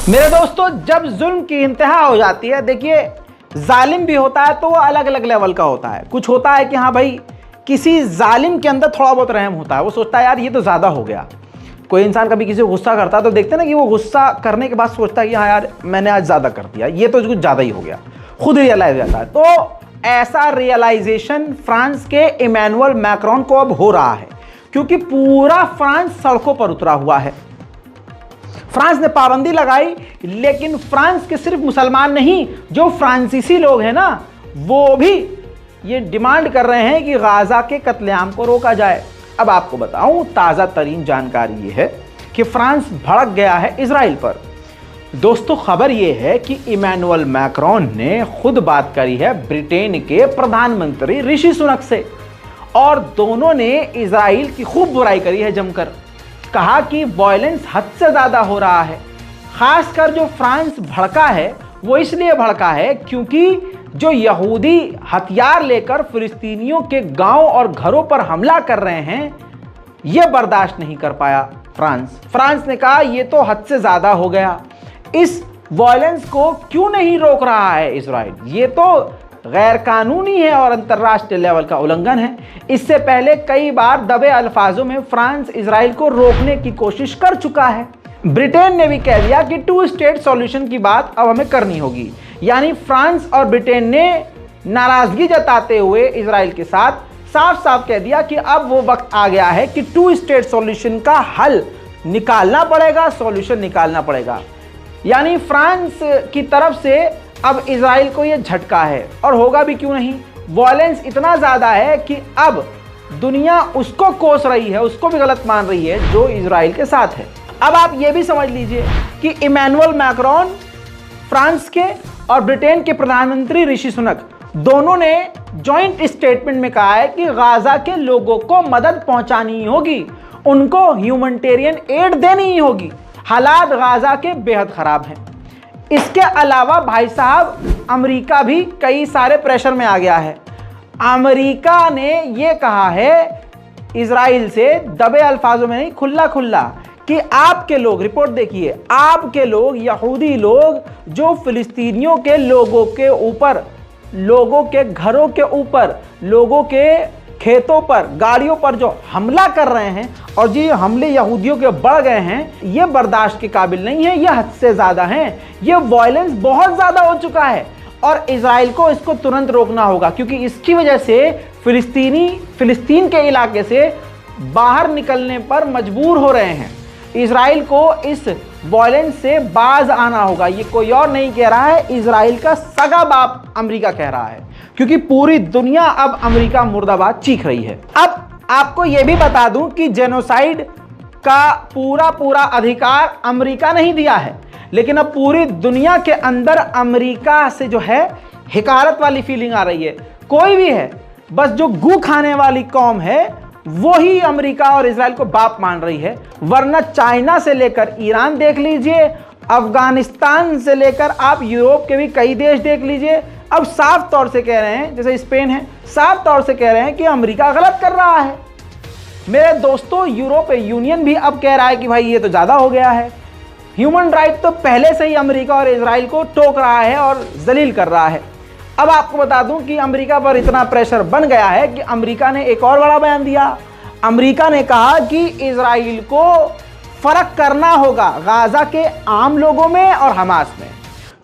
मेरे दोस्तों, जब जुल्म की इंतहा हो जाती है, देखिए जालिम भी होता है तो वो अलग अलग लेवल का होता है। कुछ होता है कि हाँ भाई, किसी जालिम के अंदर थोड़ा बहुत रहम होता है, वो सोचता है यार ये तो ज़्यादा हो गया। कोई इंसान कभी किसी को गुस्सा करता है तो देखते ना कि वो गुस्सा करने के बाद सोचता है कि हाँ यार मैंने आज ज़्यादा कर दिया, ये तो कुछ ज़्यादा ही हो गया, खुद रियलाइज हो जाता है। तो ऐसा रियलाइजेशन फ्रांस के इमैनुअल मैक्रोन को अब हो रहा है, क्योंकि पूरा फ्रांस सड़कों पर उतरा हुआ है। फ्रांस ने पाबंदी लगाई, लेकिन फ्रांस के सिर्फ मुसलमान नहीं, जो फ्रांसीसी लोग हैं ना, वो भी ये डिमांड कर रहे हैं कि गाजा के कत्लेआम को रोका जाए। अब आपको बताऊं, ताज़ा तरीन जानकारी ये है कि फ्रांस भड़क गया है इजराइल पर। दोस्तों, खबर ये है कि इमैनुअल मैक्रोन ने खुद बात करी है ब्रिटेन के प्रधानमंत्री ऋषि सुनक से, और दोनों ने इजराइल की खूब बुराई करी है जमकर। कहा कि वायलेंस हद से ज़्यादा हो रहा है। खासकर जो फ्रांस भड़का है वो इसलिए भड़का है क्योंकि जो यहूदी हथियार लेकर फिलिस्तीनियों के गांव और घरों पर हमला कर रहे हैं, ये बर्दाश्त नहीं कर पाया फ्रांस ने कहा ये तो हद से ज़्यादा हो गया। इस वायलेंस को क्यों नहीं रोक रहा है इजराइल? ये तो गैर कानूनी है और अंतर्राष्ट्रीय लेवल का उल्लंघन है। इससे पहले कई बार दबे अल्फाजों में फ्रांस इजराइल को रोकने की कोशिश कर चुका है। ब्रिटेन ने भी कह दिया कि 2 स्टेट सॉल्यूशन की बात अब हमें करनी होगी। यानी फ्रांस और ब्रिटेन ने नाराजगी जताते हुए इजराइल के साथ साफ साफ कह दिया कि अब वो वक्त आ गया है कि 2 स्टेट सॉल्यूशन का हल निकालना पड़ेगा, सॉल्यूशन निकालना पड़ेगा। यानी फ्रांस की तरफ से अब इजराइल को यह झटका है, और होगा भी क्यों नहीं। वायलेंस इतना ज़्यादा है कि अब दुनिया उसको कोस रही है, उसको भी गलत मान रही है जो इजराइल के साथ है। अब आप ये भी समझ लीजिए कि इमैनुअल मैक्रोन, फ्रांस के और ब्रिटेन के प्रधानमंत्री ऋषि सुनक, दोनों ने जॉइंट स्टेटमेंट में कहा है कि गाजा के लोगों को मदद पहुंचानी होगी, उनको ह्यूमैनिटेरियन एड देनी ही होगी। हालात गाजा के बेहद खराब हैं। इसके अलावा भाई साहब, अमेरिका भी कई सारे प्रेशर में आ गया है। अमेरिका ने ये कहा है इजराइल से, दबे अल्फाजों में नहीं, खुल्ला खुल्ला, कि आपके लोग, रिपोर्ट देखिए, आपके लोग, यहूदी लोग जो फिलिस्तीनियों के लोगों के ऊपर, लोगों के घरों के ऊपर, लोगों के खेतों पर, गाड़ियों पर जो हमला कर रहे हैं, और जो ये हमले यहूदियों के बढ़ गए हैं, ये बर्दाश्त के काबिल नहीं है, ये हद से ज़्यादा हैं। ये वायलेंस बहुत ज़्यादा हो चुका है और इजराइल को इसको तुरंत रोकना होगा, क्योंकि इसकी वजह से फिलिस्तीन के इलाके से बाहर निकलने पर मजबूर हो रहे हैं। इजराइल को इस वायलेंस से बाज आना होगा। ये कोई और नहीं कह रहा है, इजराइल का सगा बाप अमेरिका कह रहा है, क्योंकि पूरी दुनिया अब अमेरिका मुर्दाबाद चीख रही है। अब आपको यह भी बता दूं कि जेनोसाइड का पूरा अधिकार अमेरिका नहीं दिया है, लेकिन अब पूरी दुनिया के अंदर अमेरिका से जो है हिकारत वाली फीलिंग आ रही है। कोई भी है, बस जो गू खाने वाली कौम है वो ही अमेरिका और इजराइल को बाप मान रही है, वरना चाइना से लेकर ईरान देख लीजिए, अफगानिस्तान से लेकर आप यूरोप के भी कई देश देख लीजिए, अब साफ तौर से कह रहे हैं, जैसे स्पेन है, साफ तौर से कह रहे हैं कि अमेरिका गलत कर रहा है। मेरे दोस्तों, यूरोपीय यूनियन भी अब कह रहा है कि भाई ये तो ज़्यादा हो गया है। ह्यूमन राइट तो पहले से ही अमेरिका और इजराइल को टोक रहा है और जलील कर रहा है। अब आपको बता दूं कि अमेरिका पर इतना प्रेशर बन गया है कि अमेरिका ने एक और बड़ा बयान दिया। अमेरिका ने कहा कि इजराइल को फर्क करना होगा गाजा के आम लोगों में और हमास में,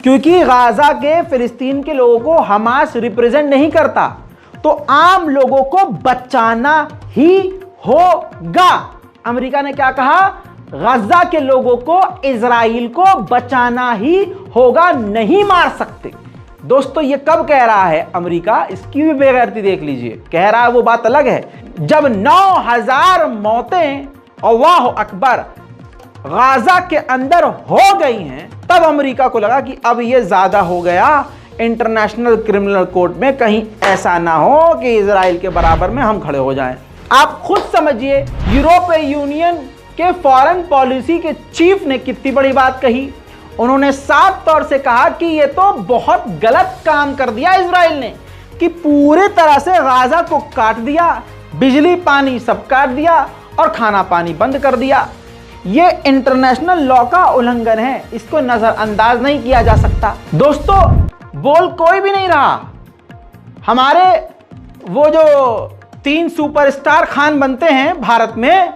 क्योंकि गाजा के फिलिस्तीन के लोगों को हमास रिप्रेजेंट नहीं करता, तो आम लोगों को बचाना ही होगा। अमेरिका ने क्या कहा? गाजा के लोगों को, इजराइल को बचाना ही होगा, नहीं मार सकते। दोस्तों, ये कब कह रहा है अमेरिका? इसकी भी बेगैरती देख लीजिए। कह रहा है वो बात अलग है, जब 9000 मौतें, अल्लाह अकबर, गाजा के अंदर हो गई हैं, तब अमेरिका को लगा कि अब ये ज्यादा हो गया। इंटरनेशनल क्रिमिनल कोर्ट में कहीं ऐसा ना हो कि इजराइल के बराबर में हम खड़े हो जाएं। आप खुद समझिए, यूरोपीय यूनियन के फॉरेन पॉलिसी के चीफ ने कितनी बड़ी बात कही। उन्होंने साफ तौर से कहा कि ये तो बहुत गलत काम कर दिया इजराइल ने, कि पूरे तरह से गाजा को काट दिया, बिजली पानी सब काट दिया और खाना पानी बंद कर दिया। ये इंटरनेशनल लॉ का उल्लंघन है, इसको नजरअंदाज नहीं किया जा सकता। दोस्तों, बोल कोई भी नहीं रहा। हमारे वो जो 3 सुपरस्टार खान बनते हैं भारत में,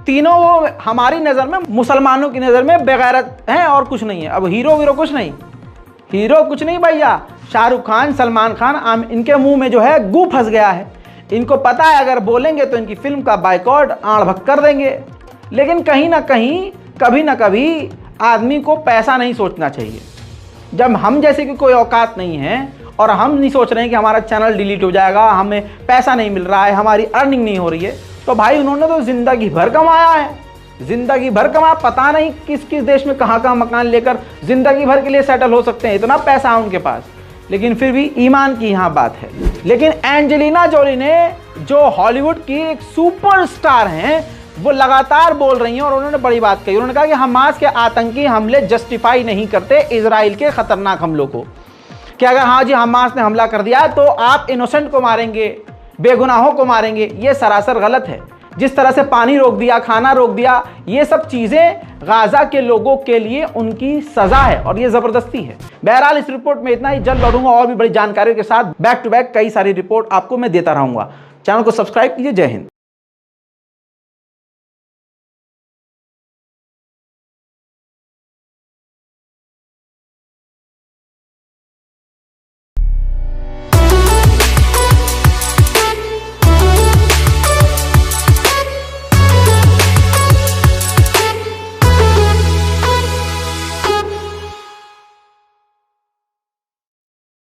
तीनों वो हमारी नजर में, मुसलमानों की नजर में बेगैरत हैं और कुछ नहीं है। अब हीरो कुछ नहीं, हीरो कुछ नहीं भैया। शाहरुख खान, सलमान खान, इनके मुंह में जो है गू फंस गया है। इनको पता है अगर बोलेंगे तो इनकी फिल्म का बायकॉट आड़ भक कर देंगे। लेकिन कहीं ना कहीं, कभी ना कभी आदमी को पैसा नहीं सोचना चाहिए। जब हम जैसे कि कोई औकात नहीं है और हम नहीं सोच रहे हैं कि हमारा चैनल डिलीट हो जाएगा, हमें पैसा नहीं मिल रहा है, हमारी अर्निंग नहीं हो रही है, तो भाई उन्होंने तो जिंदगी भर कमाया है, जिंदगी भर कमा, पता नहीं किस किस देश में कहाँ कहाँ मकान लेकर जिंदगी भर के लिए सेटल हो सकते हैं, इतना पैसा है उनके पास। लेकिन फिर भी ईमान की यहाँ बात है। लेकिन एंजेलिना जोली ने, जो हॉलीवुड की एक सुपरस्टार हैं, वो लगातार बोल रही हैं और उन्होंने बड़ी बात कही। उन्होंने कहा कि हमास के आतंकी हमले जस्टिफाई नहीं करते इजराइल के खतरनाक हमलों को, कि अगर हाँ जी हमास ने हमला कर दिया तो आप इनोसेंट को मारेंगे, बेगुनाहों को मारेंगे। ये सरासर गलत है। जिस तरह से पानी रोक दिया, खाना रोक दिया, ये सब चीज़ें गाजा के लोगों के लिए उनकी सज़ा है और ये ज़बरदस्ती है। बहरहाल इस रिपोर्ट में इतना ही। जल्द लौटूंगा और भी बड़ी जानकारियों के साथ। बैक टू बैक कई सारी रिपोर्ट आपको मैं देता रहूँगा। चैनल को सब्सक्राइब कीजिए। जय हिंद।